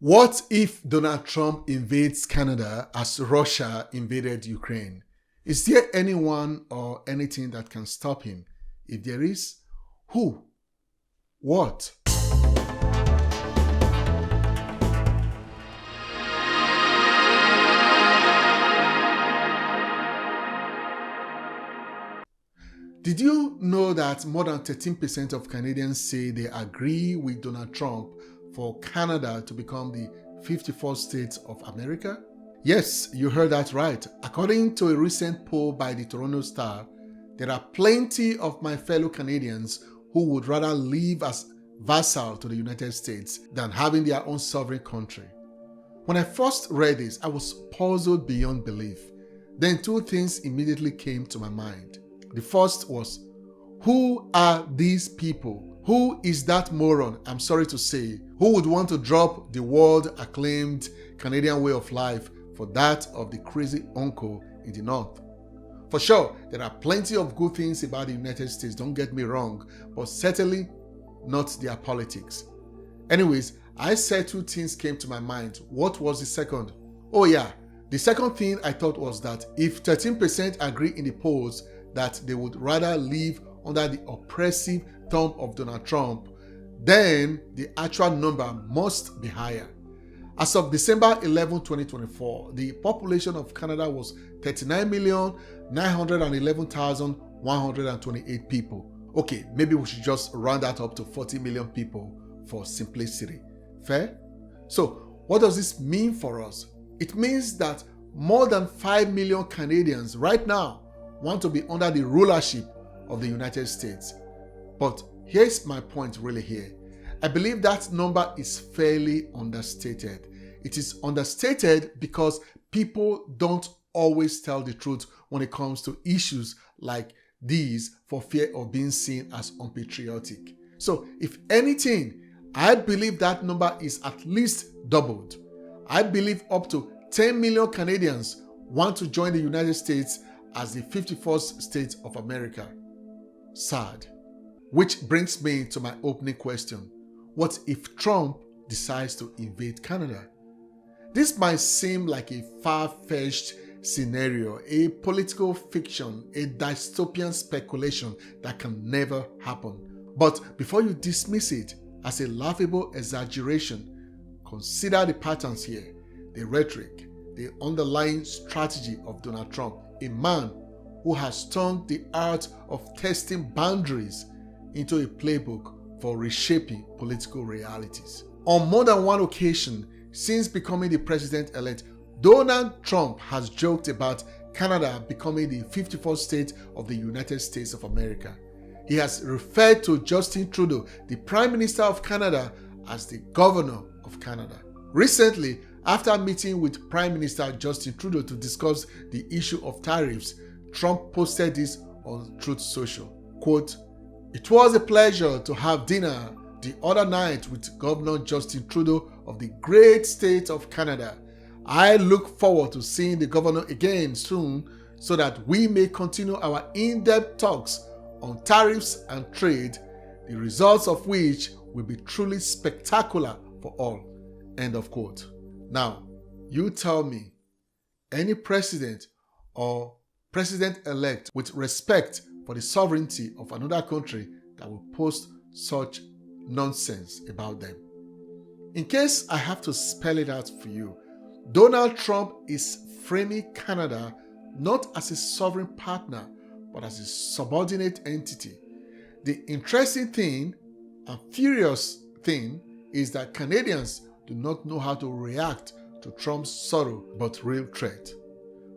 What if Donald Trump invades Canada as Russia invaded Ukraine? Is there anyone or anything that can stop him? If there is, who? What? Did you know that more than 13% of Canadians say they agree with Donald Trump for Canada to become the 54th state of America? Yes, you heard that right. According to a recent poll by the Toronto Star, there are plenty of my fellow Canadians who would rather live as vassal to the United States than having their own sovereign country. When I first read this, I was puzzled beyond belief. Then two things immediately came to my mind. The first was, who are these people? Who is that moron, I'm sorry to say, who would want to drop the world-acclaimed Canadian way of life for that of the crazy uncle in the north? For sure, there are plenty of good things about the United States, don't get me wrong, but certainly not their politics. Anyways, I said two things came to my mind. What was the second? Oh yeah, the second thing I thought was that if 13% agree in the polls that they would rather live under the oppressive thumb of Donald Trump, then the actual number must be higher. As of December 11, 2024, the population of Canada was 39,911,128 people. Okay, maybe we should just round that up to 40 million people for simplicity. Fair? So, what does this mean for us? It means that more than 5 million Canadians right now want to be under the rulership of the United States. But here's my point really here. I believe that number is fairly understated. It is understated because people don't always tell the truth when it comes to issues like these for fear of being seen as unpatriotic. So if anything, I believe that number is at least doubled. I believe up to 10 million Canadians want to join the United States as the 54th state of America. Sad. Which brings me to my opening question. What if Trump decides to invade Canada? This might seem like a far-fetched scenario, a political fiction, a dystopian speculation that can never happen. But before you dismiss it as a laughable exaggeration, consider the patterns here, the rhetoric, the underlying strategy of Donald Trump, a man who has turned the art of testing boundaries into a playbook for reshaping political realities. On more than one occasion since becoming the president-elect, Donald Trump has joked about Canada becoming the 54th state of the United States of America. He has referred to Justin Trudeau, the Prime Minister of Canada, as the Governor of Canada. Recently, after meeting with Prime Minister Justin Trudeau to discuss the issue of tariffs, Trump posted this on Truth Social. Quote, "It was a pleasure to have dinner the other night with Governor Justin Trudeau of the great state of Canada. I look forward to seeing the governor again soon so that we may continue our in-depth talks on tariffs and trade, the results of which will be truly spectacular for all." End of quote. Now, you tell me, any president or president-elect with respect for the sovereignty of another country that will post such nonsense about them. In case I have to spell it out for you, Donald Trump is framing Canada not as a sovereign partner, but as a subordinate entity. The interesting thing and furious thing is that Canadians do not know how to react to Trump's subtle but real threat.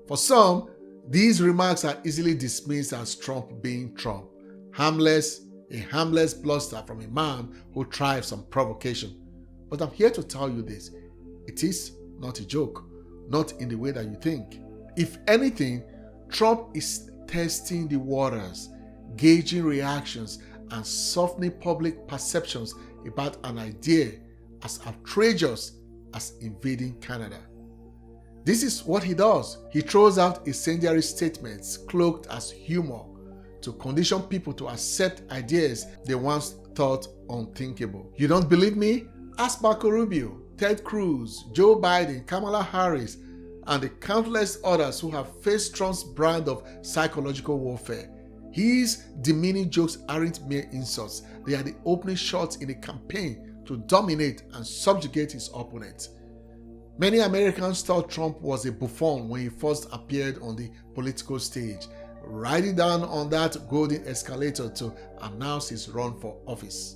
For some, these remarks are easily dismissed as Trump being Trump, a harmless bluster from a man who thrives on provocation. But I'm here to tell you this, it is not a joke, not in the way that you think. If anything, Trump is testing the waters, gauging reactions, and softening public perceptions about an idea as outrageous as invading Canada. This is what he does. He throws out incendiary statements cloaked as humor to condition people to accept ideas they once thought unthinkable. You don't believe me? Ask Marco Rubio. Ted Cruz, Joe Biden, Kamala Harris, and the countless others who have faced Trump's brand of psychological warfare. His demeaning jokes aren't mere insults, they are the opening shots in a campaign to dominate and subjugate his opponents. Many Americans thought Trump was a buffoon when he first appeared on the political stage, riding down on that golden escalator to announce his run for office.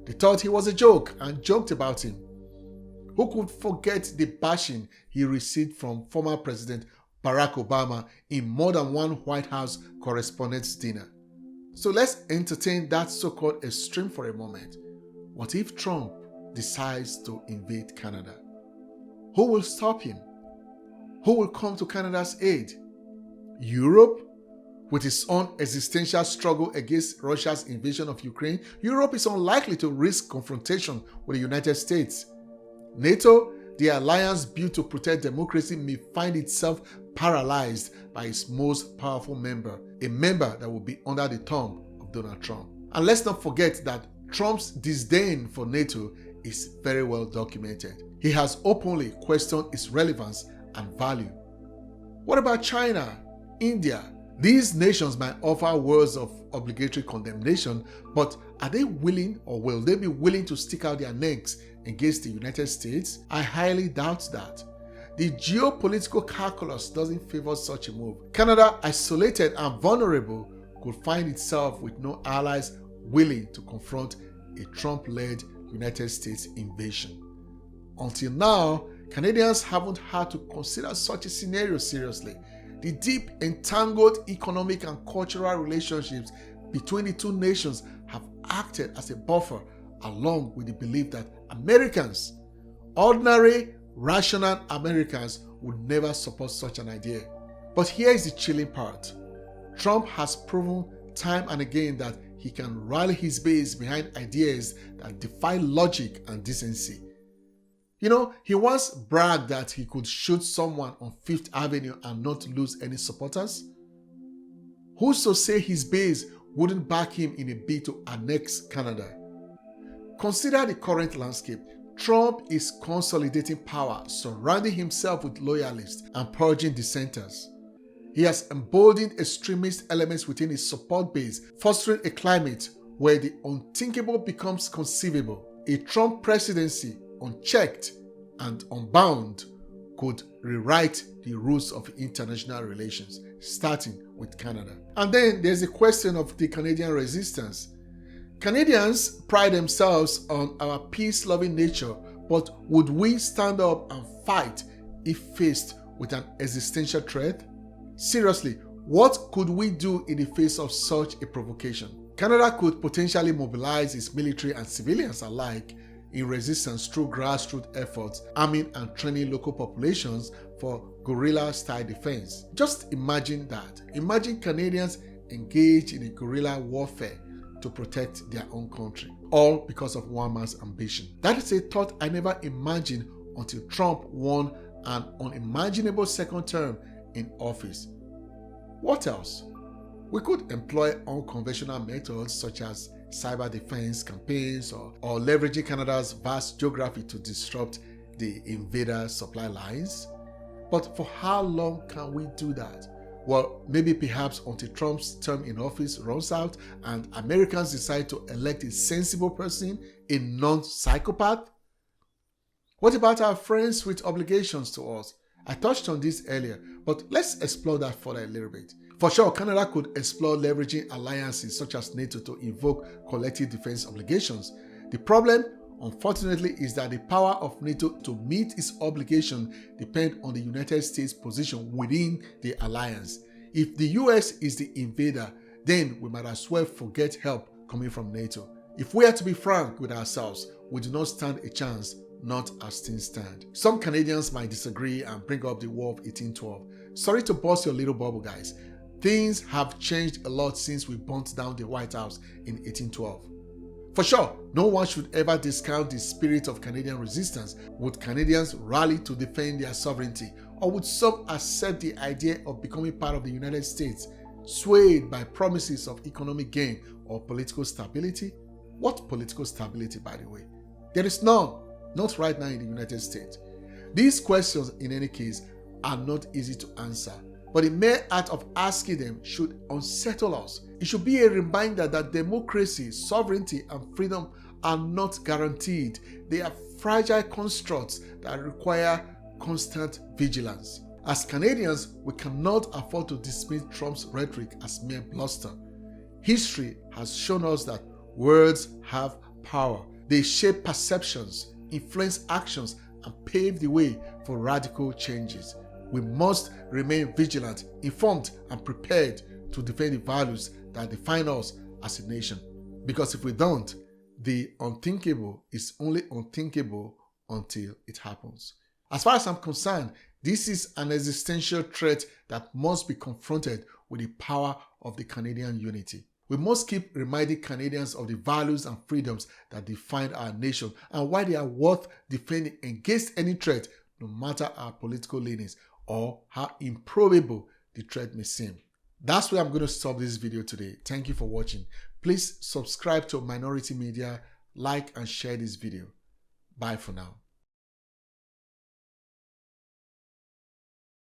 They thought he was a joke and joked about him. Who could forget the bashing he received from former President Barack Obama in more than one White House Correspondents' Dinner? So let's entertain that so-called extreme for a moment. What if Trump decides to invade Canada? Who will stop him? Who will come to Canada's aid? Europe? With its own existential struggle against Russia's invasion of Ukraine, Europe is unlikely to risk confrontation with the United States. NATO, the alliance built to protect democracy, may find itself paralyzed by its most powerful member, a member that will be under the thumb of Donald Trump. And let's not forget that Trump's disdain for NATO is very well documented. He has openly questioned its relevance and value. What about China, India? These nations might offer words of obligatory condemnation, but are they willing, or will they be willing, to stick out their necks against the United States? I highly doubt that. The geopolitical calculus doesn't favor such a move. Canada, isolated and vulnerable, could find itself with no allies willing to confront a Trump-led United States invasion. Until now, Canadians haven't had to consider such a scenario seriously. The deep, entangled economic and cultural relationships between the two nations have acted as a buffer, along with the belief that Americans, ordinary, rational Americans, would never support such an idea. But here is the chilling part. Trump has proven time and again that he can rally his base behind ideas that defy logic and decency. You know, he once bragged that he could shoot someone on Fifth Avenue and not lose any supporters. Who's to say his base wouldn't back him in a bid to annex Canada? Consider the current landscape. Trump is consolidating power, surrounding himself with loyalists and purging dissenters. He has emboldened extremist elements within his support base, fostering a climate where the unthinkable becomes conceivable. A Trump presidency, unchecked and unbound, could rewrite the rules of international relations, starting with Canada. And then there's the question of the Canadian resistance. Canadians pride themselves on our peace-loving nature, but would we stand up and fight if faced with an existential threat? Seriously, what could we do in the face of such a provocation? Canada could potentially mobilize its military and civilians alike in resistance through grassroots efforts, arming and training local populations for guerrilla-style defense. Just imagine that. Imagine Canadians engaged in a guerrilla warfare to protect their own country, all because of one man's ambition. That is a thought I never imagined until Trump won an unimaginable second term in office. What else? We could employ unconventional methods such as cyber defense campaigns or leveraging Canada's vast geography to disrupt the invader supply lines. But for how long can we do that? Well, maybe perhaps until Trump's term in office runs out and Americans decide to elect a sensible person, a non-psychopath. What about our friends with obligations to us? I touched on this earlier, but let's explore that further a little bit. For sure, Canada could explore leveraging alliances such as NATO to invoke collective defense obligations. The problem, unfortunately, is that the power of NATO to meet its obligation depends on the United States' position within the alliance. If the US is the invader, then we might as well forget help coming from NATO. If we are to be frank with ourselves, we do not stand a chance, not as things stand. Some Canadians might disagree and bring up the War of 1812. Sorry to burst your little bubble, guys. Things have changed a lot since we burnt down the White House in 1812. For sure, no one should ever discount the spirit of Canadian resistance. Would Canadians rally to defend their sovereignty, or would some accept the idea of becoming part of the United States, swayed by promises of economic gain or political stability? What political stability, by the way? There is none. not right now in the United States. These questions, in any case, are not easy to answer, but the mere act of asking them should unsettle us. It should be a reminder that democracy, sovereignty, and freedom are not guaranteed. They are fragile constructs that require constant vigilance. As Canadians, we cannot afford to dismiss Trump's rhetoric as mere bluster. History has shown us that words have power. They shape perceptions, influence actions, and pave the way for radical changes. We must remain vigilant, informed, and prepared to defend the values that define us as a nation. Because if we don't, the unthinkable is only unthinkable until it happens. As far as I'm concerned, this is an existential threat that must be confronted with the power of the Canadian unity. We must keep reminding Canadians of the values and freedoms that define our nation and why they are worth defending against any threat, no matter our political leanings or how improbable the threat may seem. That's where I'm going to stop this video today. Thank you for watching. Please subscribe to Minority Media, like and share this video. Bye for now.